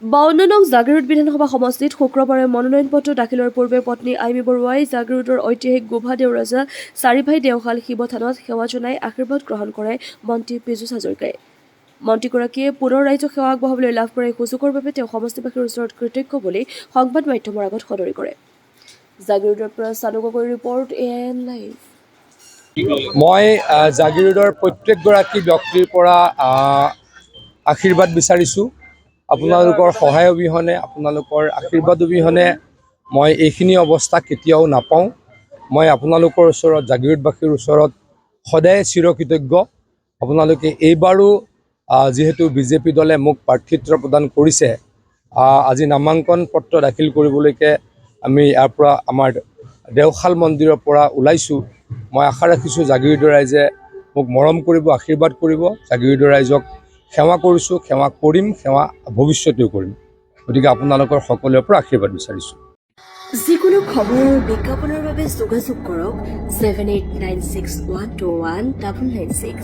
52 নং জাগিৰোড বিধানসভা সমষ্টিত শুক্ৰবাৰে মনোনয়ন পত্ৰ দাখিলৰ পূৰ্বে পত্নী আইমী বৰুৱাই জাগিৰোডৰ ঐতিহাসিক গোভা দেউৰাজা চাৰিভাই দেওশাল শিৱ থানত সেৱা জনাই আশীৰ্বাদ গ্ৰহণ কৰে মন্ত্ৰী পীযুষ হাজৰিকাই। মন্ত্ৰীগৰাকীয়ে পুনৰ ৰাইজক সেৱা আগবঢ়াবলৈ লাভ কৰা এই সুযোগৰ বাবে তেওঁ সমষ্টিবাসীৰ ওচৰত কৃতজ্ঞ বুলি সংবাদ মাধ্যমৰ আগত সদৰি কৰে। জাগিৰোডৰ পৰা চানু গগৈৰ ৰিপৰ্ট AIN লাইভ। মই জাগিৰোডৰ প্ৰত্যেকগৰাকী ব্যক্তিৰ পৰা আশীৰ্বাদ বিচাৰিছোঁ। আপোনালোকৰ সহায় অবিহনে, আপোনালোকৰ আশীৰ্বাদ অবিহনে মই এইখিনি অৱস্থা কেতিয়াও নাপাওঁ। মই আপোনালোকৰ ওচৰত, জাগিৰোডবাসীৰ ওচৰত সদায় চিৰকৃতজ্ঞ। আপোনালোকে এইবাৰো যিহেতু বিজেপি দলে মোক প্ৰাৰ্থিত্ব প্ৰদান কৰিছে, আজি নামাংকন পত্ৰ দাখিল কৰিবলৈকে আমি ইয়াৰ পৰা আমাৰ দেওশাল মন্দিৰৰ পৰা ওলাইছোঁ। মই আশা ৰাখিছোঁ জাগিৰোডৰ ৰাইজে মোক মৰম কৰিব, আশীৰ্বাদ কৰিব। জাগিৰোডৰ ৰাইজক সেৱা কৰিছোঁ, সেৱা কৰিম, সেৱা ভৱিষ্যতেও কৰিম। গতিকে আপোনালোকৰ সকলোৰে পৰা আশীৰ্বাদ বিচাৰিছোঁ। যিকোনো খবৰ আৰু বিজ্ঞাপনৰ বাবে যোগাযোগ কৰক 7896121996।